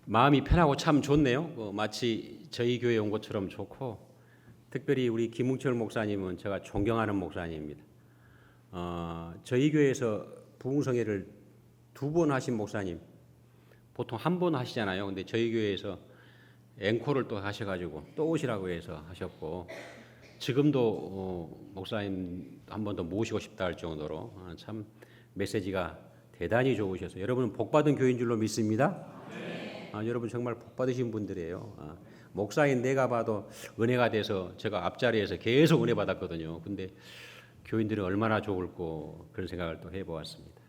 마음이 편하고 참 좋네요. 마치 저희 교회에 온 것처럼 좋고, 특별히 우리 김웅철 목사님은 제가 존경하는 목사님입니다. 저희 교회에서 부흥성회를 2번 하신 목사님, 보통 1번 하시잖아요. 근데 저희 교회에서 앵콜을 또 하셔가지고 또 오시라고 해서 하셨고, 지금도 목사님 한 번 더 모시고 싶다 할 정도로 참 메시지가 대단히 좋으셔서 여러분은 복받은 교회인 줄로 믿습니다. 여러분 정말 복받으신 분들이에요. 목사인 내가 봐도 은혜가 돼서 제가 앞자리에서 계속 은혜 받았거든요. 근데 교인들은 얼마나 좋을까 그런 생각을 또 해보았습니다.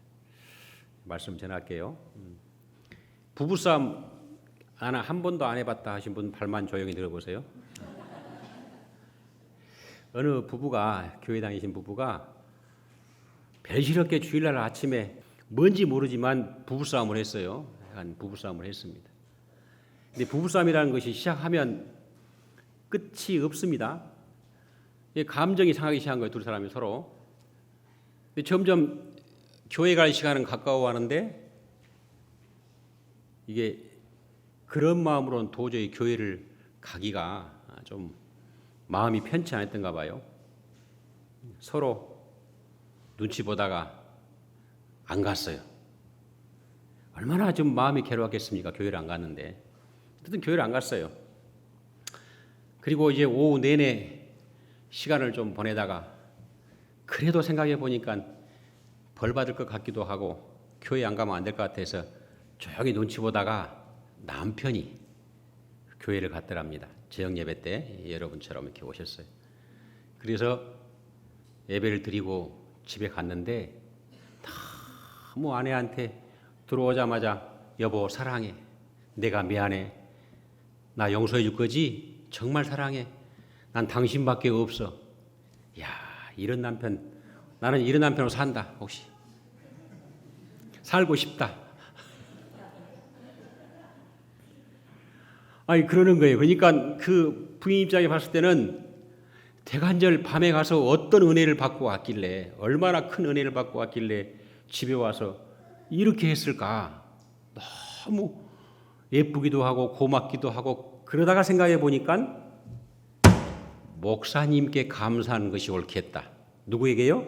말씀 전할게요. 부부싸움 나는 한 번도 안 해봤다 하신 분 발만 조용히 들어보세요. 어느 부부가, 교회 다니신 부부가 별시럽게 주일날 아침에 뭔지 모르지만 부부싸움을 했어요. 부부싸움을 했습니다. 근데 부부싸움이라는 것이 시작하면 끝이 없습니다. 감정이 상하기 시작한 거예요. 두 사람이 서로. 근데 점점 교회 갈 시간은 가까워하는데 이게 그런 마음으로는 도저히 교회를 가기가 좀 마음이 편치 않았던가 봐요. 서로 눈치 보다가 안 갔어요. 얼마나 좀 마음이 괴로웠겠습니까? 교회를 안 갔는데. 어쨌든 교회를 안 갔어요. 그리고 이제 오후 내내 시간을 좀 보내다가 그래도 생각해 보니까 벌 받을 것 같기도 하고 교회 안 가면 안 될 것 같아서 조용히 눈치 보다가 남편이 교회를 갔더랍니다. 저녁 예배 때 여러분처럼 이렇게 오셨어요. 그래서 예배를 드리고 집에 갔는데 너무 아내한테 들어오자마자 여보 사랑해, 내가 미안해, 나 용서해 줄 거지? 정말 사랑해, 난 당신밖에 없어. 야, 이런 남편, 나는 이런 남편으로 산다. 혹시 살고 싶다. 아니 그러는 거예요. 그러니까 그 부인 입장에 봤을 때는 대간절 밤에 가서 어떤 은혜를 받고 왔길래, 얼마나 큰 은혜를 받고 왔길래 집에 와서 이렇게 했을까. 너무 예쁘기도 하고 고맙기도 하고 그러다가 생각해 보니까 목사님께 감사하는 것이 옳겠다. 누구에게요?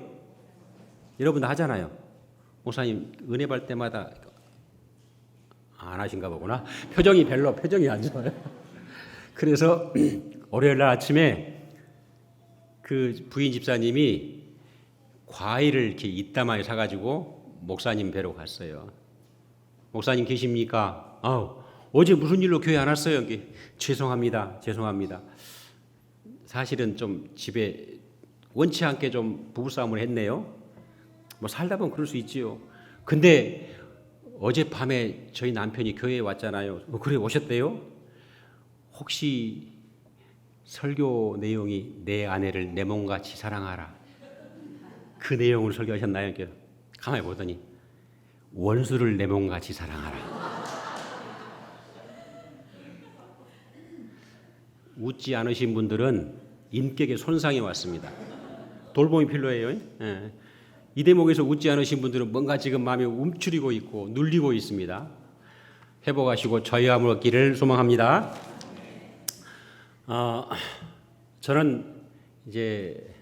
여러분 하잖아요. 목사님 은혜 받을 때마다 안 하신가 보구나. 표정이 안 좋아요. 그래서 월요일 날 아침에 그 부인 집사님이 과일을 이렇게 이따만에 사가지고 목사님 뵈러 갔어요. 목사님 계십니까? 어제 무슨 일로 교회 안 왔어요? 죄송합니다. 사실은 좀 집에 원치 않게 좀 부부싸움을 했네요. 뭐 살다 보면 그럴 수 있지요. 근데 어젯밤에 저희 남편이 교회에 왔잖아요. 그래 오셨대요? 혹시 설교 내용이 내 아내를 내 몸같이 사랑하라, 그 내용을 설교하셨나요? 가만히 보더니 원수를 내 몸같이 사랑하라. 웃지 않으신 분들은 인격에 손상이 왔습니다. 돌봄이 필요해요. 예. 이 대목에서 웃지 않으신 분들은 뭔가 지금 마음이 움츠리고 있고 눌리고 있습니다. 회복하시고 자유함을 얻기를 소망합니다. 저는 이제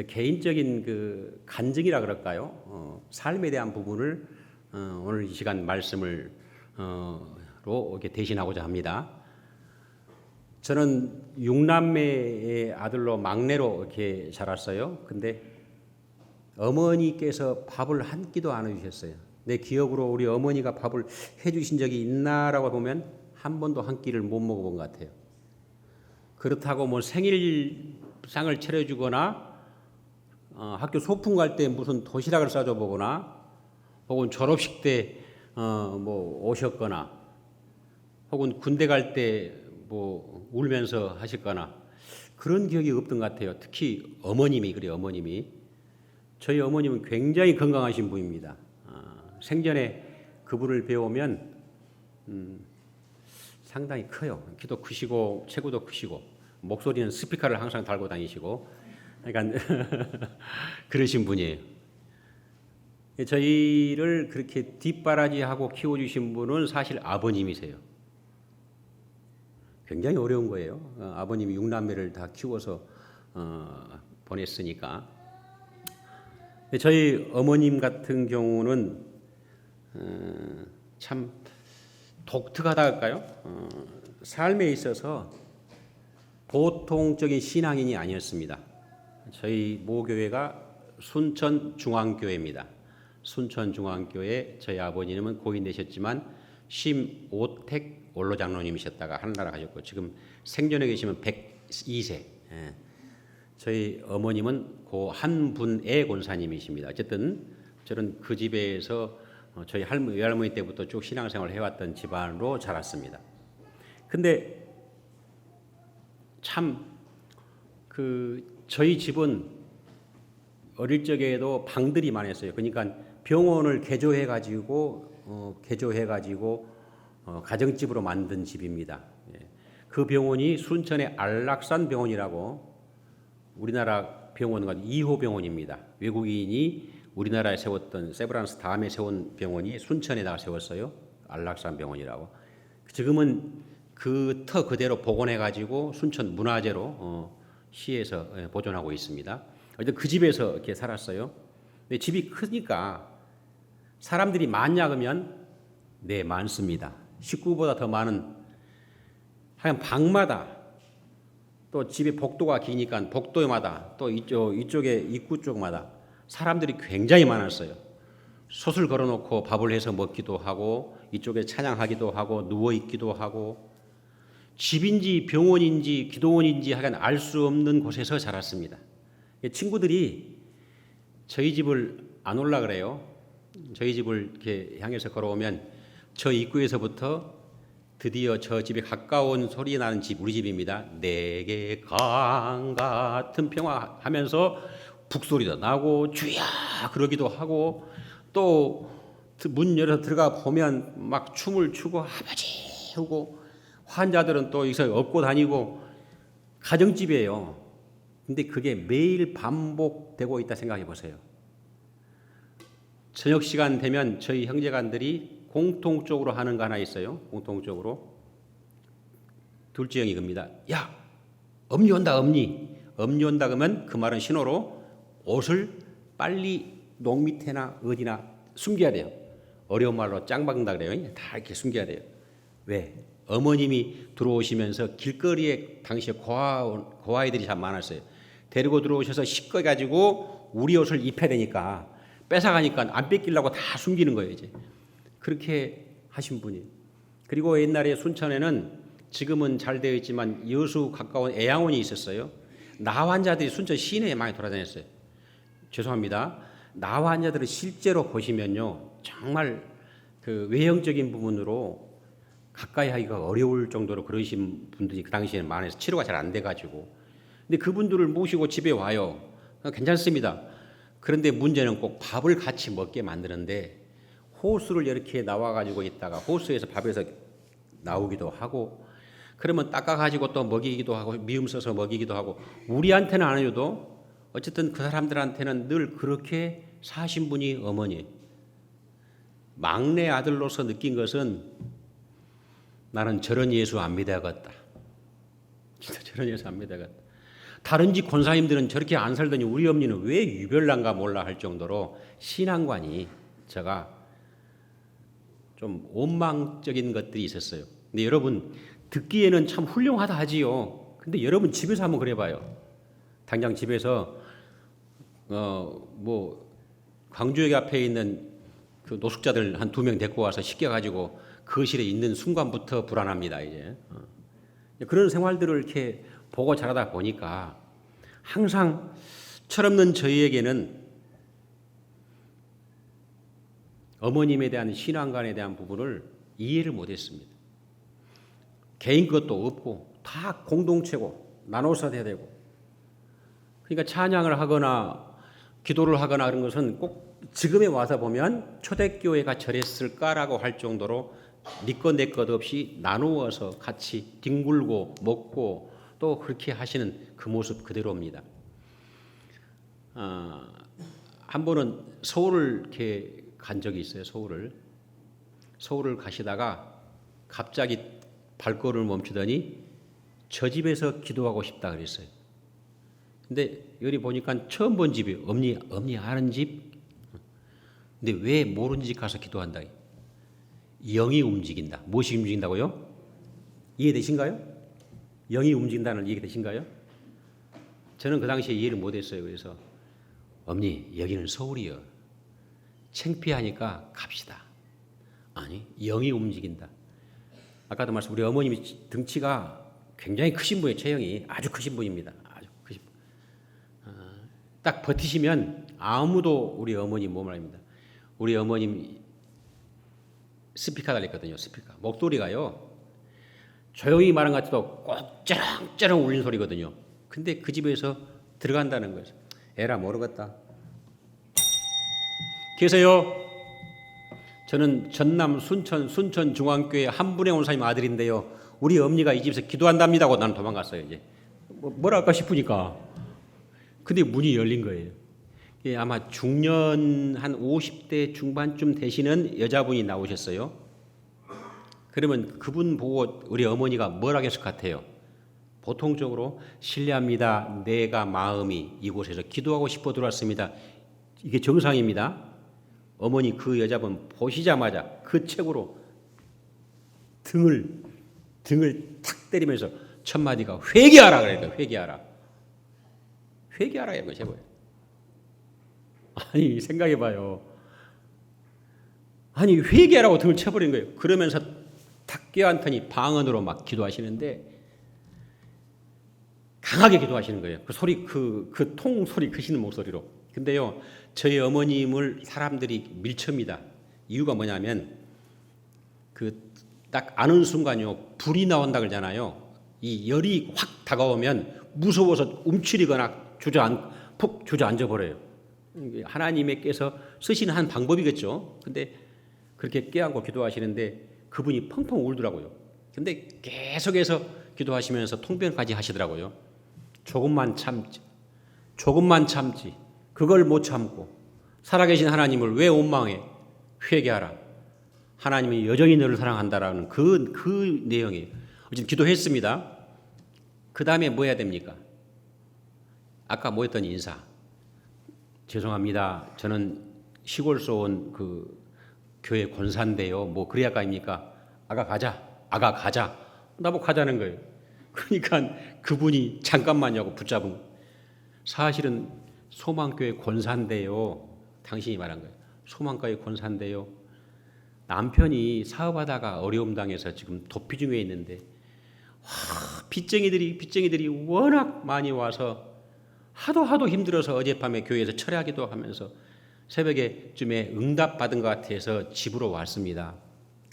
개인적인 그 간증이라 그럴까요? 삶에 대한 부분을 오늘 이 시간 말씀으로 이렇게 대신하고자 합니다. 저는 6남매의 아들로 막내로 이렇게 자랐어요. 근데 어머니께서 밥을 한 끼도 안 해주셨어요. 내 기억으로 우리 어머니가 밥을 해주신 적이 있나라고 보면 한 번도 한 끼를 못 먹어본 것 같아요. 그렇다고 뭐 생일상을 차려주거나 학교 소풍 갈 때 무슨 도시락을 싸줘 보거나 혹은 졸업식 때 뭐 오셨거나 혹은 군대 갈 때 뭐 울면서 하셨거나 그런 기억이 없던 것 같아요. 특히 어머님이 그래요. 저희 어머님은 굉장히 건강하신 분입니다. 생전에 그분을 배우면 상당히 커요. 키도 크시고 체구도 크시고 목소리는 스피커를 항상 달고 다니시고 그러니까 그러신 분이에요. 저희를 그렇게 뒷바라지하고 키워주신 분은 사실 아버님이세요. 굉장히 어려운 거예요. 아버님이 6남매를 다 키워서 보냈으니까. 저희 어머님 같은 경우는 참 독특하다 할까요? 삶에 있어서 보통적인 신앙인이 아니었습니다. 저희 모교회가 순천중앙교회입니다. 순천중앙교회 저희 아버님은 고인 되셨지만 심오택 원로장로님이셨다가 하늘나라 가셨고 지금 생전에 계시면 102세. 저희 어머님은 그 한 분의 권사님이십니다. 어쨌든 저는 그 집에서 저희 외할머니 때부터 쭉 신앙생활을 해왔던 집안으로 자랐습니다. 근데 참 저희 집은 어릴 적에도 방들이 많았어요. 그러니까 병원을 개조해가지고 가정집으로 만든 집입니다. 그 병원이 순천의 안락산 병원이라고 우리나라 병원과 2호 병원입니다. 외국인이 우리나라에 세웠던 세브란스 다음에 세운 병원이 순천에다가 세웠어요. 안락산 병원이라고. 지금은 그 터 그대로 복원해가지고 순천 문화재로 시에서 보존하고 있습니다. 어쨌든 그 집에서 이렇게 살았어요. 근데 집이 크니까 사람들이 많냐 그러면 네, 많습니다. 식구보다 더 많은 하여간 방마다 또 집의 복도가 기니까 복도마다 또 이쪽에 입구 쪽마다 사람들이 굉장히 많았어요. 솥을 걸어놓고 밥을 해서 먹기도 하고 이쪽에 찬양하기도 하고 누워 있기도 하고 집인지 병원인지 기도원인지 하여간 알 수 없는 곳에서 자랐습니다. 친구들이 저희 집을 안 올라 그래요. 저희 집을 이렇게 향해서 걸어오면 저 입구에서부터 드디어 저 집에 가까운 소리 나는 집 우리 집입니다. 내게 강 같은 평화 하면서 북소리도 나고 주야 그러기도 하고 또 문 열어 들어가 보면 막 춤을 추고 아버지 하고 환자들은 또 여기서 업고 다니고 가정집이에요. 근데 그게 매일 반복되고 있다 생각해 보세요. 저녁 시간 되면 저희 형제간들이 공통적으로 하는 거 하나 있어요. 공통적으로. 둘째 형이 겁니다. 야, 엄니 온다, 엄니. 엄니 온다 그러면 그 말은 신호로 옷을 빨리 농 밑에나 어디나 숨겨야 돼요. 어려운 말로 짱박는다 그래요. 다 이렇게 숨겨야 돼요. 왜? 어머님이 들어오시면서 길거리에 당시에 고아이들이 참 많았어요. 데리고 들어오셔서 씻겨가지고 우리 옷을 입혀야 되니까 뺏어가니까 안 뺏기려고 다 숨기는 거예요. 이제 그렇게 하신 분이. 그리고 옛날에 순천에는 지금은 잘 되어 있지만 여수 가까운 애양원이 있었어요. 나 환자들이 순천 시내에 많이 돌아다녔어요. 죄송합니다. 나 환자들을 실제로 보시면요, 정말 그 외형적인 부분으로 가까이 하기가 어려울 정도로 그러신 분들이 그 당시에는 많아서 치료가 잘 안 돼가지고. 근데 그분들을 모시고 집에 와요. 괜찮습니다. 그런데 문제는 꼭 밥을 같이 먹게 만드는데 호수를 이렇게 나와가지고 있다가 호수에서 밥에서 나오기도 하고 그러면 닦아가지고 또 먹이기도 하고 미음 써서 먹이기도 하고 우리한테는 안 해줘도 어쨌든 그 사람들한테는 늘 그렇게 사신 분이 어머니. 막내 아들로서 느낀 것은 나는 저런 예수 안 믿어야겠다. 진짜 저런 예수 안 믿어야겠다. 다른 집 권사님들은 저렇게 안 살더니 우리 어머니는 왜 유별난가 몰라 할 정도로 신앙관이 제가 좀 원망적인 것들이 있었어요. 근데 여러분 듣기에는 참 훌륭하다 하지요. 근데 여러분 집에서 한번 그래봐요. 당장 집에서 광주역 앞에 있는 그 노숙자들 한 2명 데리고 와서 시켜가지고 거실에 있는 순간부터 불안합니다. 이제 그런 생활들을 이렇게 보고 자라다 보니까 항상 철없는 저희에게는 어머님에 대한 신앙관에 대한 부분을 이해를 못했습니다. 개인 것도 없고 다 공동체고 나눠서 돼야 되고 그러니까 찬양을 하거나 기도를 하거나 그런 것은 꼭 지금에 와서 보면 초대교회가 저랬을까라고 할 정도로 네 것 내 것 없이 나누어서 같이 뒹굴고 먹고 또 그렇게 하시는 그 모습 그대로입니다. 한 번은 서울을 이렇게 간 적이 있어요. 서울을 가시다가 갑자기 발걸음을 멈추더니 저 집에서 기도하고 싶다 그랬어요. 근데 여기 보니까 처음 본 집이 엄니 아는 집. 근데 왜 모르는 집 가서 기도한다? 영이 움직인다. 무엇이 움직인다고요? 이해되신가요? 영이 움직인다는 이해되신가요? 저는 그 당시에 이해를 못했어요. 그래서 엄니 여기는 서울이요. 창피하니까 갑시다. 아니 영이 움직인다. 아까도 말씀 우리 어머님이 등치가 굉장히 크신 분이에요. 체형이 아주 크신 분입니다. 아주 크신 분. 딱 버티시면 아무도 우리 어머님 몸을 아닙니다. 우리 어머님 스피커 달렸거든요. 스피커 목소리가요. 조용히 말한 것 같아도 꼭 쩌렁쩌렁 울리는 소리거든요. 근데 그 집에서 들어간다는 거죠. 에라 모르겠다. 계세요. 저는 전남 순천 중앙교회 한분의 원사님 아들인데요. 우리 엄니가 이 집에서 기도한답니다 하고 나는 도망갔어요. 이제 뭐라 할까 싶으니까. 근데 문이 열린 거예요. 예, 아마 중년 한 50대 중반쯤 되시는 여자분이 나오셨어요. 그러면 그분 보고 우리 어머니가 뭐라 했을 것 같아요? 보통적으로 실례합니다. 내가 마음이 이곳에서 기도하고 싶어 들어왔습니다. 이게 정상입니다. 어머니 그 여자분 보시자마자 그 책으로 등을 탁 때리면서 첫 마디가 회개하라 그래요. 회개하라. 회개하라 이런 것이 뭐예요? 아니 생각해봐요. 아니 회개하라고 등을 쳐버린 거예요. 그러면서 탁 껴안더니 방언으로 막 기도하시는데 강하게 기도하시는 거예요. 그 소리 그 통 소리 크시는 목소리로. 근데요 저희 어머님을 사람들이 밀쳐입니다. 이유가 뭐냐면 그 딱 아는 순간요 불이 나온다 그러잖아요. 이 열이 확 다가오면 무서워서 움츠리거나 푹 주저앉아 버려요. 하나님께서 쓰시는 한 방법이겠죠. 근데 그렇게 껴안고 기도하시는데 그분이 펑펑 울더라고요. 근데 계속해서 기도하시면서 통변까지 하시더라고요. 조금만 참지. 그걸 못 참고 살아계신 하나님을 왜 원망해? 회개하라. 하나님이 여전히 너를 사랑한다라는 그 내용이에요. 어쨌든 기도했습니다. 그 다음에 뭐 해야 됩니까? 아까 뭐 했던 인사. 죄송합니다. 저는 시골서 온 그 교회 권사인데요. 뭐 그래야 할 거 아닙니까? 아가 가자. 나보고 가자는 거예요. 그러니까 그분이 잠깐만요 하고 붙잡은 거예요. 사실은 소망교회 권사인데요. 당신이 말한 거예요. 소망교회 권사인데요. 남편이 사업하다가 어려움 당해서 지금 도피 중에 있는데 빚쟁이들이 워낙 많이 와서 하도 힘들어서 어젯밤에 교회에서 철야기도 하면서 새벽에쯤에 응답받은 것 같아서 집으로 왔습니다.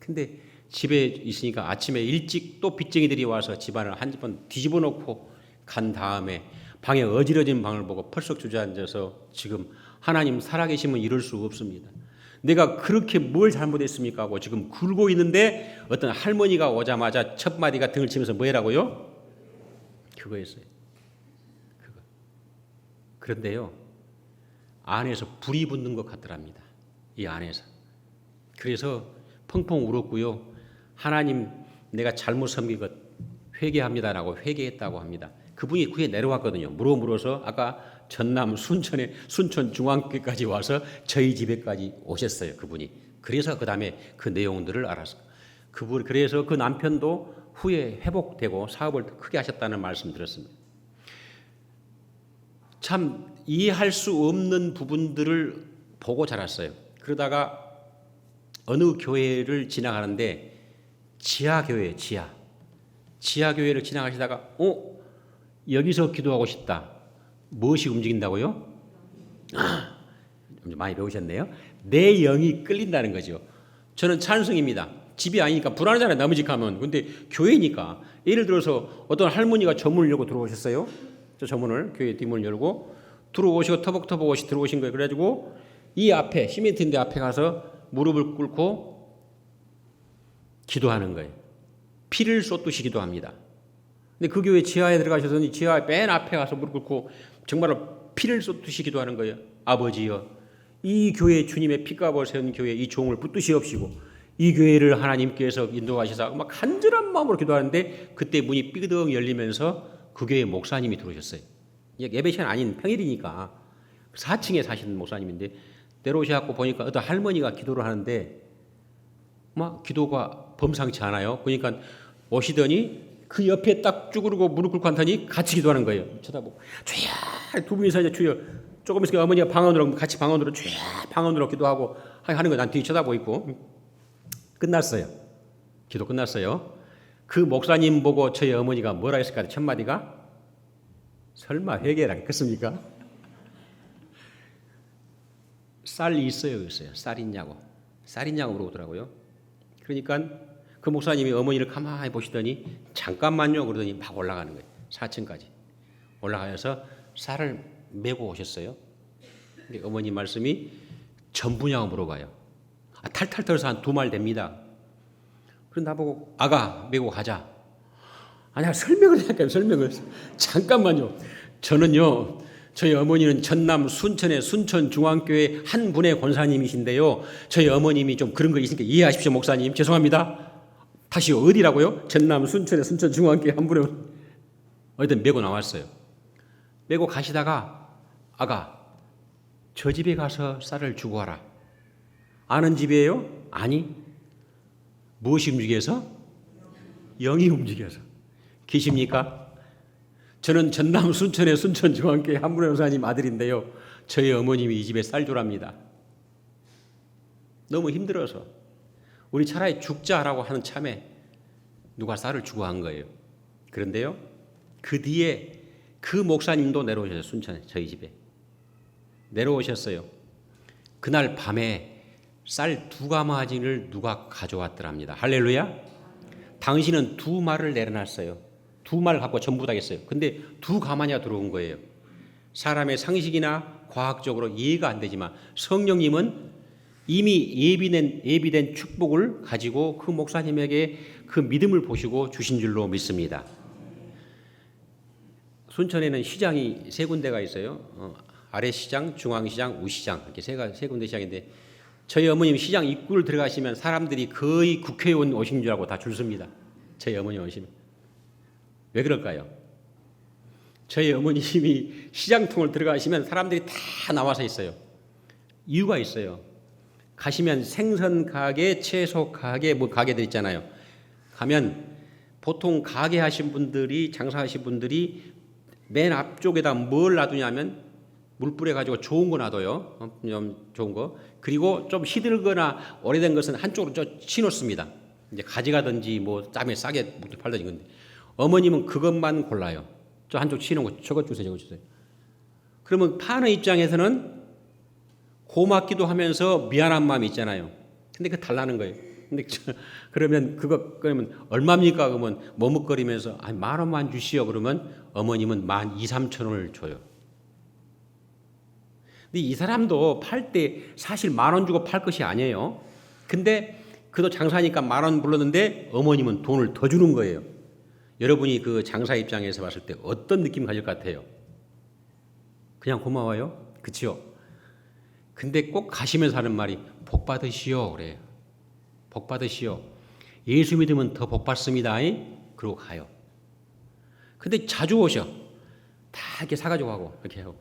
근데 집에 있으니까 아침에 일찍 또 빚쟁이들이 와서 집안을 한 번 뒤집어 놓고 간 다음에 방에 어지러진 방을 보고 펄썩 주저앉아서 지금 하나님 살아계시면 이럴 수 없습니다. 내가 그렇게 뭘 잘못했습니까? 하고 지금 굴고 있는데 어떤 할머니가 오자마자 첫 마디가 등을 치면서 뭐라고요? 그거였어요. 그거. 그런데요. 안에서 불이 붙는 것 같더랍니다. 이 안에서. 그래서 펑펑 울었고요. 하나님 내가 잘못 섬긴 것 회개합니다라고 회개했다고 합니다. 그분이 구에 내려왔거든요. 물어서 아까 전남 순천 중앙교회까지 와서 저희 집에까지 오셨어요. 그분이. 그래서 그 다음에 그 내용들을 알았어요. 그래서 그 남편도 후에 회복되고 사업을 크게 하셨다는 말씀 들었습니다. 참 이해할 수 없는 부분들을 보고 자랐어요. 그러다가 어느 교회를 지나가는데 지하교회를 지나가시다가 여기서 기도하고 싶다. 무엇이 움직인다고요? 많이 배우셨네요. 내 영이 끌린다는 거죠. 저는 찬성입니다. 집이 아니니까 불안하잖아요. 남의 집 가면. 근데 교회니까. 예를 들어서 어떤 할머니가 저문을 열고 들어오셨어요. 저 저문을 교회 뒷문을 열고 들어오시고 터벅터벅 들어오신 거예요. 그래가지고 이 앞에 시멘트인데 앞에 가서 무릎을 꿇고 기도하는 거예요. 피를 쏟듯이 기도합니다. 근데 그 교회 지하에 들어가셔서 지하 맨 앞에 가서 무릎 꿇고 정말로 피를 쏟듯이 기도하는 거예요. 아버지여, 이 교회 주님의 피값을 세운 교회 이 종을 붙드시옵시고 이 교회를 하나님께서 인도하셔서 막 간절한 마음으로 기도하는데 그때 문이 삐그덕 열리면서 그 교회 목사님이 들어오셨어요. 예배 시간 아닌 평일이니까 4층에 사시는 목사님인데 내려오셔갖고 보니까 어떤 할머니가 기도를 하는데 막 기도가 범상치 않아요. 그러니까 오시더니 그 옆에 딱 쭈그르고 무릎 꿇고 앉더니 같이 기도하는 거예요. 쳐다보고 주여 두 분이서 이제 주여 조금 있으니까 어머니가 방언으로 같이 방언으로 주여 방언으로 기도하고 하는 거 난 뒤에 쳐다보고 있고 끝났어요. 기도 끝났어요. 그 목사님 보고 저희 어머니가 뭐라 했을까? 첫 마디가 설마 회개를 하겠습니까? 쌀 있어요, 있어요. 쌀 있냐고. 쌀 있냐고 물어보더라고요. 그러니까 그 목사님이 어머니를 가만히 보시더니 잠깐만요 그러더니 막 올라가는 거예요. 4층까지 올라가서 쌀을 메고 오셨어요. 근데 어머니 말씀이 전부냐고 물어봐요. 탈탈 털어서 한 2말 됩니다. 그럼 나보고 아가 메고 가자. 아니야 설명을 할까요? 설명을. 잠깐만요. 저는요 저희 어머니는 전남 순천의 순천중앙교회 한 분의 권사님이신데요. 저희 어머님이 좀 그런 거 있으니까 이해하십시오 목사님. 죄송합니다. 다시 어디라고요? 전남 순천의 순천중앙교회 한 분의 어디든 메고 나왔어요. 메고 가시다가 아가 저 집에 가서 쌀을 주고 와라. 아는 집이에요? 아니. 무엇이 움직여서? 영이 움직여서. 계십니까? 저는 전남 순천의 순천중앙교회 한문혜 목사님 아들인데요. 저희 어머님이 이 집에 쌀 주랍니다. 너무 힘들어서 우리 차라리 죽자라고 하는 참에 누가 쌀을 주고 한 거예요. 그런데요. 그 뒤에 그 목사님도 내려오셨어요. 순천에 저희 집에. 내려오셨어요. 그날 밤에 쌀 2가마니를 누가 가져왔더랍니다. 할렐루야. 당신은 2말을 내려놨어요. 2말 갖고 전부 다 했어요. 근데 2가마니가 들어온 거예요. 사람의 상식이나 과학적으로 이해가 안 되지만 성령님은 이미 예비된 축복을 가지고 그 목사님에게 그 믿음을 보시고 주신 줄로 믿습니다. 순천에는 시장이 3군데가 있어요. 아래시장, 중앙시장, 우시장 이렇게 세 군데 시장인데 저희 어머님 시장 입구를 들어가시면 사람들이 거의 국회의원 오신 줄 알고 다 줄 섭니다. 저희 어머님 오시면. 왜 그럴까요? 저희 어머님이 시장통을 들어가시면 사람들이 다 나와서 있어요. 이유가 있어요. 가시면 생선 가게, 채소 가게, 뭐 가게들 있잖아요. 가면 보통 가게 하신 분들이 장사하신 분들이 맨 앞쪽에다 뭘 놔두냐면 물 뿌려가지고 좋은 거 놔둬요. 좀 좋은 거. 그리고 좀 시들거나 오래된 것은 한쪽으로 좀 치놓습니다. 이제 가져가든지 뭐 짬에 싸게 팔든지. 근데 어머님은 그것만 골라요. 저 한쪽 치는 거 저것 주세요, 저것 주세요. 그러면 파는 입장에서는 고맙기도 하면서 미안한 마음이 있잖아요. 근데 그 달라는 거예요. 근데 그러면 얼마입니까? 그러면 머뭇거리면서 10,000원만 주시오. 그러면 어머님은 12,000~13,000원을 줘요. 근데 이 사람도 팔 때 사실 10,000원 주고 팔 것이 아니에요. 근데 그도 장사니까 10,000원 불렀는데 어머님은 돈을 더 주는 거예요. 여러분이 그 장사 입장에서 봤을 때 어떤 느낌 가질 것 같아요? 그냥 고마워요? 그치요? 근데 꼭 가시면서 하는 말이 복 받으시오 그래요. 복 받으시오. 예수 믿으면 더 복 받습니다. 그러고 가요. 근데 자주 오셔. 다 이렇게 사가지고 가고 이렇게 하고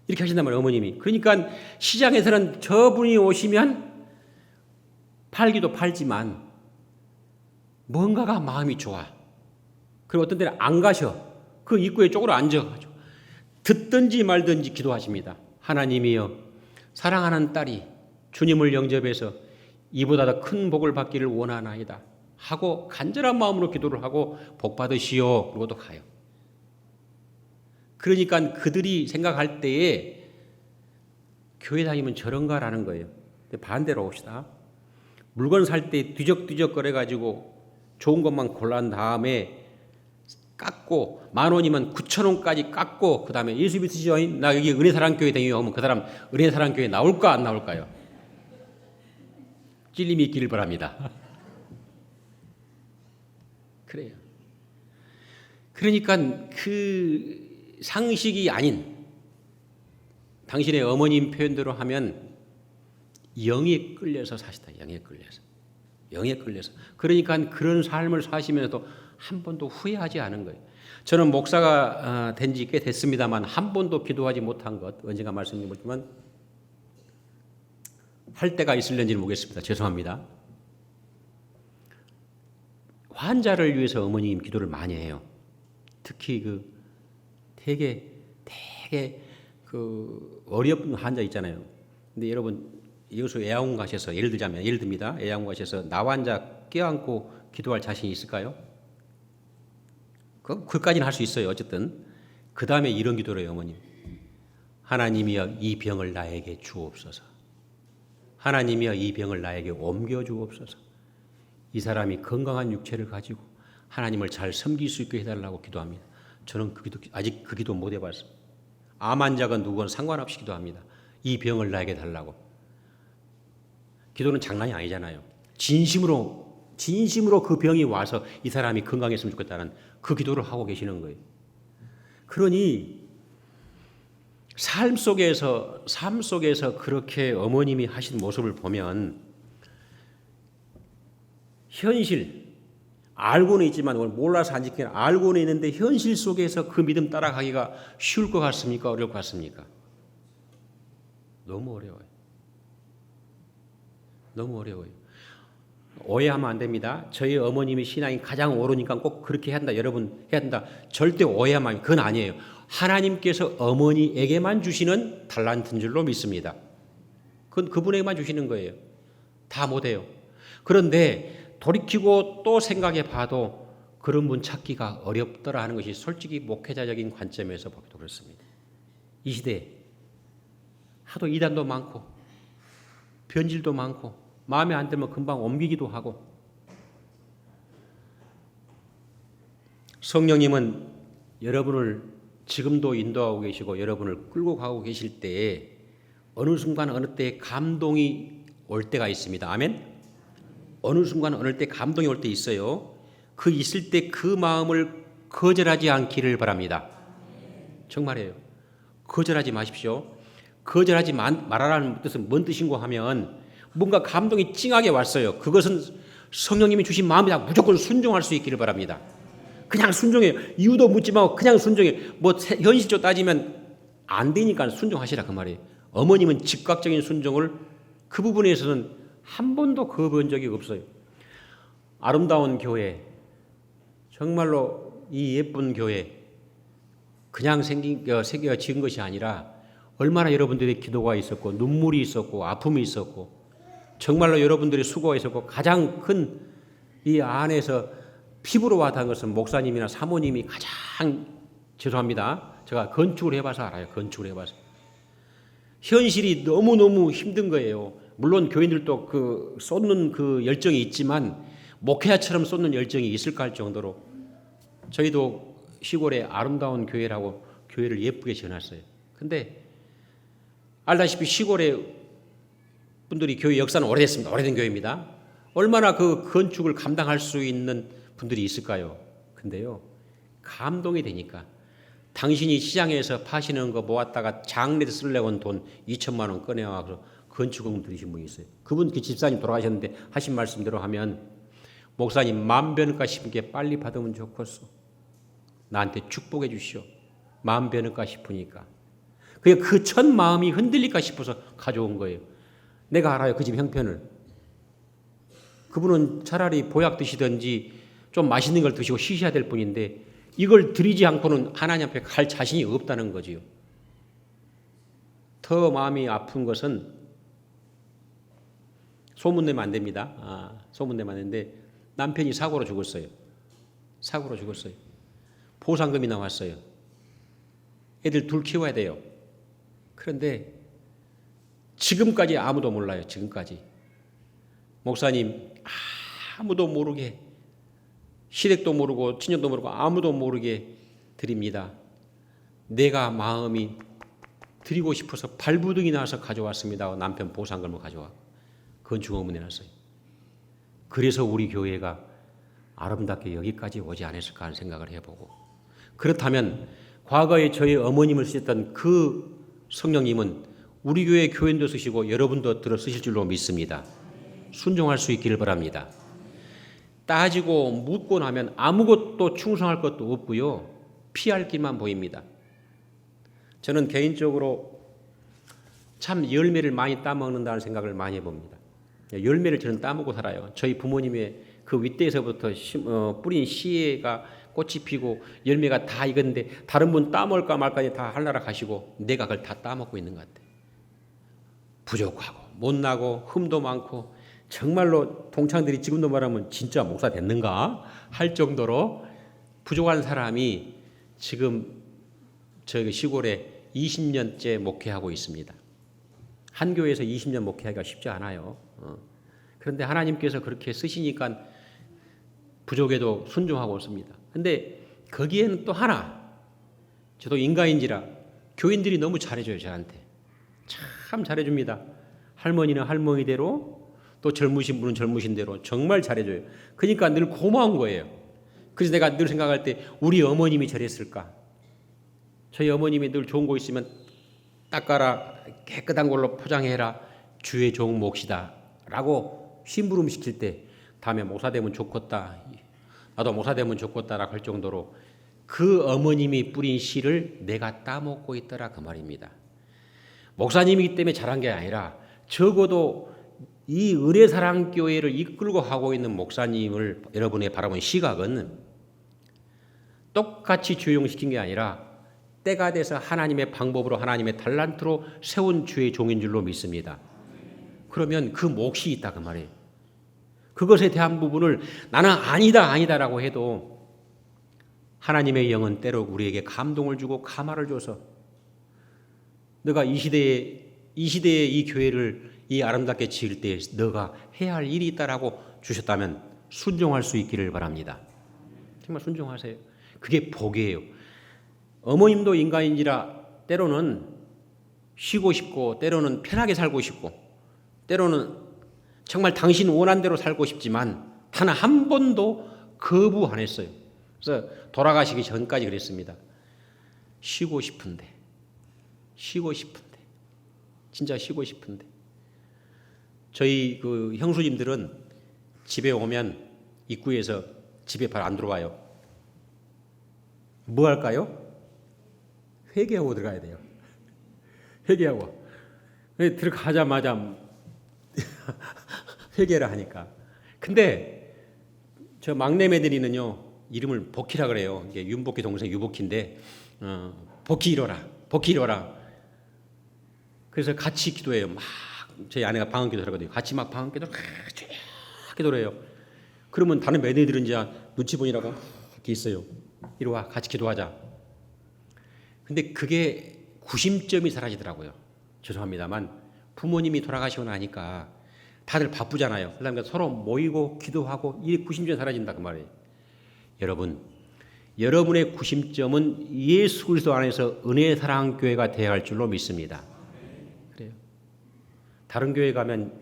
이렇게 하신단 말이에요. 어머님이. 그러니까 시장에서는 저분이 오시면 팔기도 팔지만 뭔가가 마음이 좋아. 그리고 어떤 때는 안 가셔. 그 입구에 쪽으로 앉아가지고 듣든지 말든지 기도하십니다. 하나님이여 사랑하는 딸이 주님을 영접해서 이보다 더 큰 복을 받기를 원하나이다 하고 간절한 마음으로 기도를 하고 복 받으시오. 그러고 또 가요. 그러니까 그들이 생각할 때에 교회 다니면 저런가라는 거예요. 반대로 봅시다. 물건 살 때 뒤적뒤적 거려가지고 좋은 것만 골란 다음에 깎고 10,000원이면 9,000원까지 깎고 그 다음에 예수 믿으시죠? 나 여기 은혜사랑교회 다니요 하면 그 사람 은혜사랑교회 나올까 안 나올까요? 찔림이 있기를 바랍니다. 그래요. 그러니까 그 상식이 아닌 당신의 어머님 표현대로 하면 영에 끌려서 사시다. 영에 끌려서. 영에 끌려서. 그러니까 그런 삶을 사시면서도 한 번도 후회하지 않은 거예요. 저는 목사가 된 지 꽤 됐습니다만 한 번도 기도하지 못한 것 언젠가 말씀드렸지만 할 때가 있을는지는 모르겠습니다. 죄송합니다. 환자를 위해서 어머님 기도를 많이 해요. 특히 되게 어렵은 환자 있잖아요. 근데 여러분 이것을 애양원 가셔서 예를 듭니다. 애양원 가셔서 나 환자 껴안고 기도할 자신이 있을까요? 그까지는 할 수 있어요. 어쨌든 그 다음에 이런 기도를 해요. 어머님, 하나님이여 이 병을 나에게 주옵소서. 하나님이여 이 병을 나에게 옮겨 주옵소서. 이 사람이 건강한 육체를 가지고 하나님을 잘 섬길 수 있게 해달라고 기도합니다. 저는 아직 그 기도 못 해봤어요. 암 환자건 누구건 상관없이 기도합니다. 이 병을 나에게 달라고. 기도는 장난이 아니잖아요. 진심으로 그 병이 와서 이 사람이 건강했으면 좋겠다는 그 기도를 하고 계시는 거예요. 그러니 삶 속에서 그렇게 어머님이 하신 모습을 보면 현실, 알고는 있지만 몰라서 안 지키는 알고는 있는데 현실 속에서 그 믿음 따라가기가 쉬울 것 같습니까? 어려울 것 같습니까? 너무 어려워요. 너무 어려워요. 오해하면 안 됩니다. 저희 어머님이 신앙이 가장 옳으니까 꼭 그렇게 해야 한다. 여러분 해야 된다. 절대 오해하면 안 돼요. 그건 아니에요. 하나님께서 어머니에게만 주시는 달란트인 줄로 믿습니다. 그건 그분에게만 주시는 거예요. 다 못해요. 그런데 돌이키고 또 생각해 봐도 그런 분 찾기가 어렵더라 하는 것이 솔직히 목회자적인 관점에서 보기도 그렇습니다. 이 시대에 하도 이단도 많고 변질도 많고 마음에 안 들면 금방 옮기기도 하고. 성령님은 여러분을 지금도 인도하고 계시고 여러분을 끌고 가고 계실 때에 어느 순간 어느 때 감동이 올 때가 있습니다. 아멘? 어느 순간 어느 때 감동이 올 때 있어요. 그 있을 때 그 마음을 거절하지 않기를 바랍니다. 정말이에요. 거절하지 마십시오. 거절하지 말아라는 뜻은 뭔 뜻인고 하면 뭔가 감동이 찡하게 왔어요. 그것은 성령님이 주신 마음이다. 무조건 순종할 수 있기를 바랍니다. 그냥 순종해요. 이유도 묻지 말고 그냥 순종해요. 현실적으로 따지면 안 되니까 순종하시라 그 말이에요. 어머님은 즉각적인 순종을 그 부분에 있어서는 한 번도 거부한 적이 없어요. 아름다운 교회, 정말로 이 예쁜 교회 그냥 지은 것이 아니라 얼마나 여러분들의 기도가 있었고 눈물이 있었고 아픔이 있었고 정말로 여러분들의 수고가 있었고 가장 큰 이 안에서 피부로 와닿은 것은 목사님이나 사모님이 가장 죄송합니다. 제가 건축을 해봐서 알아요. 건축을 해봐서. 현실이 너무너무 힘든 거예요. 물론 교인들도 그 쏟는 그 열정이 있지만 목회자처럼 쏟는 열정이 있을까 할 정도로 저희도 시골에 아름다운 교회라고 교회를 예쁘게 지어놨어요. 근데 알다시피 시골에 분들이 교회 역사는 오래됐습니다. 오래된 교회입니다. 얼마나 그 건축을 감당할 수 있는 분들이 있을까요? 근데요, 감동이 되니까 당신이 시장에서 파시는 거 모았다가 장례에 쓰려고 온 돈 2천만 원 꺼내와서 건축금 들이신 분이 있어요. 그분 그 집사님 돌아가셨는데 하신 말씀대로 하면 목사님 만변가 싶게 빨리 받으면 좋겠어. 나한테 축복해 주시오. 만변가 싶으니까. 그 첫 마음이 흔들릴까 싶어서 가져온 거예요. 내가 알아요. 그 집 형편을. 그분은 차라리 보약 드시든지 좀 맛있는 걸 드시고 쉬셔야 될 뿐인데 이걸 드리지 않고는 하나님 앞에 갈 자신이 없다는 거지요. 더 마음이 아픈 것은 소문내면 안 됩니다. 소문내면 안 되는데 남편이 사고로 죽었어요. 사고로 죽었어요. 보상금이 나왔어요. 애들 둘 키워야 돼요. 그런데 지금까지 아무도 몰라요. 지금까지. 목사님 아무도 모르게 시댁도 모르고 친정도 모르고 아무도 모르게 드립니다. 내가 마음이 드리고 싶어서 발부둥이 나서 가져왔습니다. 남편 보상금을 가져와 건축업문 내놨어요. 그래서 우리 교회가 아름답게 여기까지 오지 않았을까 하는 생각을 해보고 그렇다면 과거에 저희 어머님을 쓰셨던 그 성령님은 우리 교회 교인도 쓰시고 여러분도 들어 쓰실 줄로 믿습니다. 순종할 수 있기를 바랍니다. 따지고 묻고 나면 아무것도 충성할 것도 없고요. 피할 길만 보입니다. 저는 개인적으로 참 열매를 많이 따먹는다는 생각을 많이 해봅니다. 열매를 저는 따먹고 살아요. 저희 부모님의 그 윗대에서부터 뿌린 씨가 꽃이 피고 열매가 다 익었는데 다른 분 따먹을까 말까 다 하나라 가시고 내가 그걸 다 따먹고 있는 것 같아요. 부족하고 못나고 흠도 많고 정말로 동창들이 지금도 말하면 진짜 목사 됐는가 할 정도로 부족한 사람이 지금 저희 시골에 20년째 목회하고 있습니다. 한 교회에서 20년 목회하기가 쉽지 않아요. 그런데 하나님께서 그렇게 쓰시니까 부족에도 순종하고 있습니다. 근데 거기에는 또 하나, 저도 인간인지라 교인들이 너무 잘해줘요. 저한테 참 잘해줍니다. 할머니는 할머니대로 또 젊으신 분은 젊으신 대로 정말 잘해줘요. 그러니까 늘 고마운 거예요. 그래서 내가 늘 생각할 때 우리 어머님이 저랬을까? 저희 어머님이 늘 좋은 거 있으면 닦아라, 깨끗한 걸로 포장해라, 주의 종 몫이다 라고 심부름 시킬 때 다음에 목사 되면 좋겠다, 나도 목사 되면 좋겠다라고 할 정도로 그 어머님이 뿌린 씨를 내가 따먹고 있더라 그 말입니다. 목사님이기 때문에 잘한 게 아니라 적어도 이 의례사랑교회를 이끌고 가고 있는 목사님을 여러분의 바라본 시각은 똑같이 주용시킨 게 아니라 때가 돼서 하나님의 방법으로 하나님의 달란트로 세운 주의 종인 줄로 믿습니다. 그러면 그 몫이 있다 그 말이에요. 그것에 대한 부분을 나는 아니다라고 해도 하나님의 영은 때로 우리에게 감동을 주고 감화를 줘서 너가 이 시대에 이 교회를 이 아름답게 지을 때 너가 해야 할 일이 있다라고 주셨다면 순종할 수 있기를 바랍니다. 정말 순종하세요. 그게 복이에요. 어머님도 인간인지라 때로는 쉬고 싶고 때로는 편하게 살고 싶고 때로는 정말 당신 원한 대로 살고 싶지만 단 한 번도 거부 안 했어요. 그래서 돌아가시기 전까지 그랬습니다. 쉬고 싶은데 진짜 쉬고 싶은데 저희 그 형수님들은 집에 오면 입구에서 집에 바로 안 들어와요. 뭐 할까요? 회개하고 들어가야 돼요. 회개하고 들어가자마자 회개를 하니까. 근데 저 막내 매들이는요 이름을 복희라 그래요. 이게 윤복희 동생 유복희인데 복희 이뤄라. 그래서 같이 기도해요. 막 저희 아내가 방언기도 하거든요. 같이 막 방언기도 기도해요. 그러면 다른 매들들은 이제 눈치 보이라고 이렇게 있어요. 이리 와 같이 기도하자. 근데 그게 구심점이 사라지더라고요. 죄송합니다만 부모님이 돌아가시고 나니까 다들 바쁘잖아요. 그러니까 서로 모이고 기도하고 이 구심점이 사라진다 그 말이에요. 여러분, 여러분의 구심점은 예수 그리스도 안에서 은혜사랑교회가 되어야 할 줄로 믿습니다. 그래요. 다른 교회 가면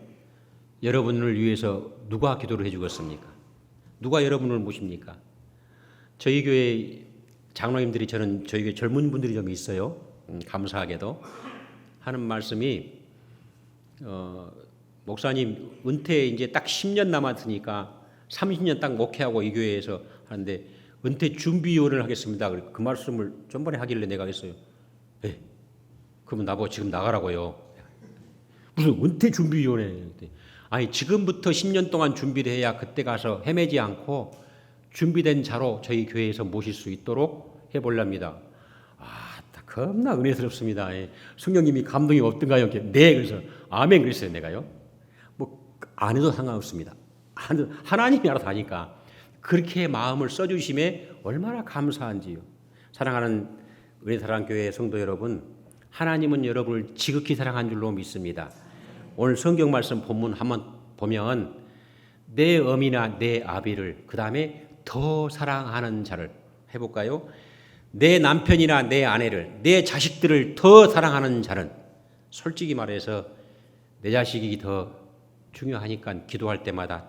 여러분을 위해서 누가 기도를 해주겠습니까? 누가 여러분을 모십니까? 저희 교회 장로님들이 저희 교회 젊은 분들이 좀 있어요. 감사하게도 하는 말씀이 목사님 은퇴 이제 딱 10년 남았으니까 30년 딱 목회하고 이 교회에서 하는데 은퇴 준비위원을 하겠습니다. 그 말씀을 전번에 하길래 내가 했어요. 네. 그러면 나보고 지금 나가라고요. 무슨 은퇴 준비위원회? 아니 지금부터 10년 동안 준비를 해야 그때 가서 헤매지 않고 준비된 자로 저희 교회에서 모실 수 있도록 해보랍니다. 겁나 은혜스럽습니다. 성령님이 감동이 없던가요? 네, 그래서 아멘 그랬어요. 내가요. 뭐 안 해도 상관없습니다. 하나님이 알아서 하니까 그렇게 마음을 써주심에 얼마나 감사한지요. 사랑하는 은혜사랑교회 성도 여러분, 하나님은 여러분을 지극히 사랑한 줄로 믿습니다. 오늘 성경 말씀 본문 한번 보면 내 어미나 내 아비를 그 다음에 더 사랑하는 자를 해볼까요? 내 남편이나 내 아내를 내 자식들을 더 사랑하는 자는 솔직히 말해서 내 자식이 더 중요하니까 기도할 때마다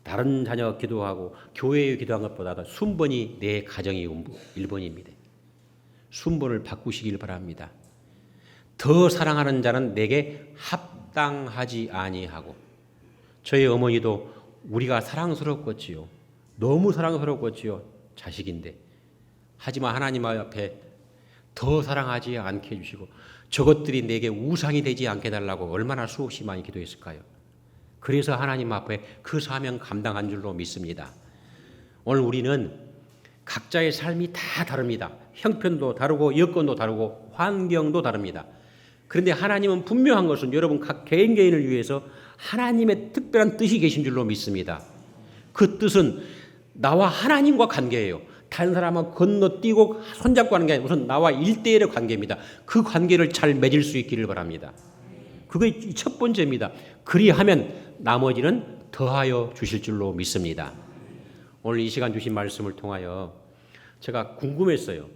다른 자녀 기도하고 교회에 기도한 것보다 순번이 내 가정이 1번입니다. 순번을 바꾸시길 바랍니다. 더 사랑하는 자는 내게 합당하지 아니하고 저희 어머니도 우리가 사랑스럽겠지요. 너무 사랑스럽겠지요. 자식인데. 하지만 하나님 앞에 더 사랑하지 않게 해주시고 저것들이 내게 우상이 되지 않게 해달라고 얼마나 수없이 많이 기도했을까요? 그래서 하나님 앞에 그 사명 감당한 줄로 믿습니다. 오늘 우리는 각자의 삶이 다 다릅니다. 형편도 다르고 여건도 다르고 환경도 다릅니다. 그런데 하나님은 분명한 것은 여러분 각 개인을 위해서 하나님의 특별한 뜻이 계신 줄로 믿습니다. 그 뜻은 나와 하나님과 관계예요. 다른 사람하고 건너뛰고 손잡고 하는 게 아니라 우선 나와 1대1의 관계입니다. 그 관계를 잘 맺을 수 있기를 바랍니다. 그게 첫 번째입니다. 그리하면 나머지는 더하여 주실 줄로 믿습니다. 오늘 이 시간 주신 말씀을 통하여 제가 궁금했어요.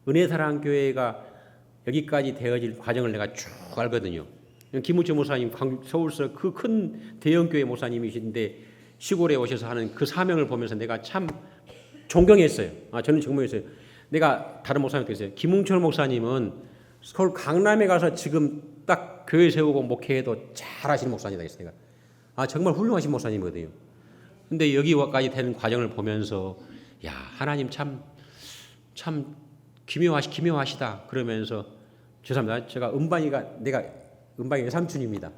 은혜사랑교회가 여기까지 되어질 과정을 내가 쭉 알거든요. 김우철 목사님 서울서 그 큰 대형교회 목사님이신데 시골에 오셔서 하는 그 사명을 보면서 내가 참 존경했어요. 저는 존경했어요. 내가 다른 목사님한테 그랬어요. 김웅철 목사님은 서울 강남에 가서 지금 딱 교회 세우고 목회해도 잘하시는 목사님이다 했어요. 정말 훌륭하신 목사님이거든요. 근데 여기까지 되는 과정을 보면서 야 하나님 참 기묘하시다 그러면서 죄송합니다. 제가 내가 은방이 외삼촌입니다.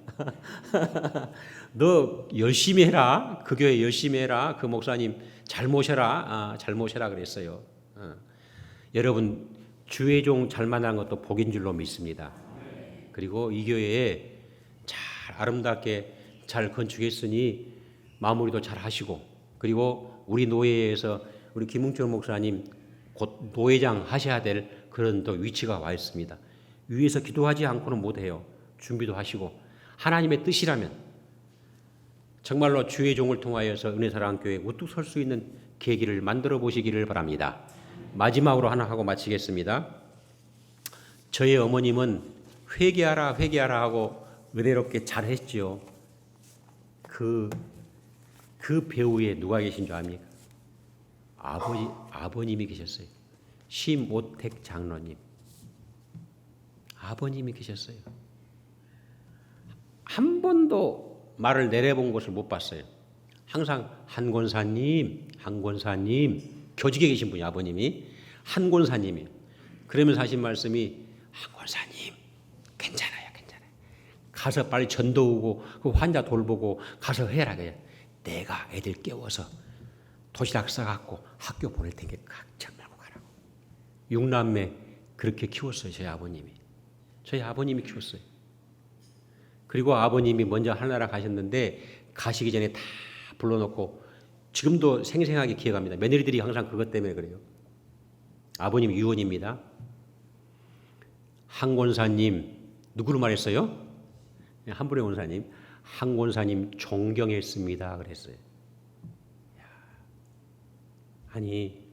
너 열심히 해라. 그 교회 열심히 해라. 그 목사님 잘 모셔라. 잘 모셔라 그랬어요. 여러분 주의 종 잘 만난 것도 복인 줄로 믿습니다. 그리고 이 교회에 잘 아름답게 잘 건축했으니 마무리도 잘 하시고 그리고 우리 노예에서 우리 김웅철 목사님 곧 노회장 하셔야 될 그런 또 위치가 와 있습니다. 위에서 기도하지 않고는 못해요. 준비도 하시고 하나님의 뜻이라면 정말로 주의 종을 통하여서 은혜사랑교회 우뚝 설 수 있는 계기를 만들어 보시기를 바랍니다. 마지막으로 하나 하고 마치겠습니다. 저희 어머님은 회개하라 하고 은혜롭게 잘했지요. 그 배후에 누가 계신 줄 압니까? 아버님이 계셨어요. 심오택 장로님. 아버님이 계셨어요. 한 번도 말을 내려본 것을 못 봤어요. 항상 한 권사님 교직에 계신 분이 아버님이 한 권사님이에요. 그러면서 하신 말씀이 한 권사님 괜찮아요. 가서 빨리 전도 오고 그 환자 돌보고 가서 해라 그래. 내가 애들 깨워서 도시락 싸갖고 학교 보낼 테니까 걱정 말고 가라고. 6남매 그렇게 키웠어요. 저희 아버님이 키웠어요. 그리고 아버님이 먼저 하늘나라 가셨는데 가시기 전에 다 불러놓고 지금도 생생하게 기억합니다. 며느리들이 항상 그것 때문에 그래요. 아버님 유언입니다. 한 권사님 누구로 말했어요? 한분의 권사님. 한 권사님 존경했습니다 그랬어요. 아니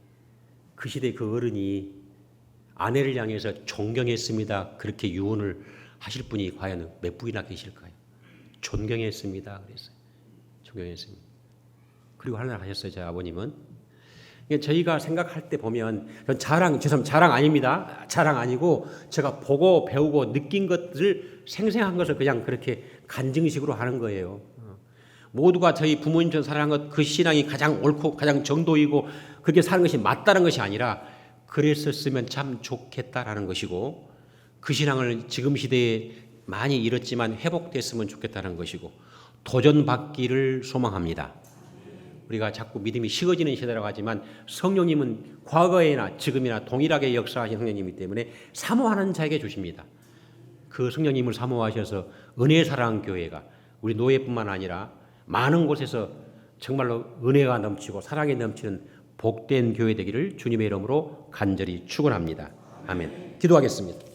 그 시대 그 어른이 아내를 향해서 존경했습니다 그렇게 유언을 하실 분이 과연 몇 분이나 계실까요? 존경했습니다 그랬어요. 존경했습니다. 그리고 하늘나라 가셨어요. 제 아버님은. 저희가 생각할 때 보면 죄송합니다. 자랑 아닙니다. 자랑 아니고 제가 보고 배우고 느낀 것들을 생생한 것을 그냥 그렇게 간증식으로 하는 거예요. 모두가 저희 부모님처럼 살아가는 것 그 신앙이 가장 옳고 가장 정도이고 그렇게 사는 것이 맞다는 것이 아니라 그랬었으면 참 좋겠다라는 것이고 그 신앙을 지금 시대에 많이 잃었지만 회복됐으면 좋겠다는 것이고 도전받기를 소망합니다. 우리가 자꾸 믿음이 식어지는 시대라고 하지만 성령님은 과거에나 지금이나 동일하게 역사하신 성령님이기 때문에 사모하는 자에게 주십니다. 그 성령님을 사모하셔서 은혜사랑교회가 우리 노예뿐만 아니라 많은 곳에서 정말로 은혜가 넘치고 사랑이 넘치는 복된 교회 되기를 주님의 이름으로 간절히 축원합니다. 아멘. 기도하겠습니다.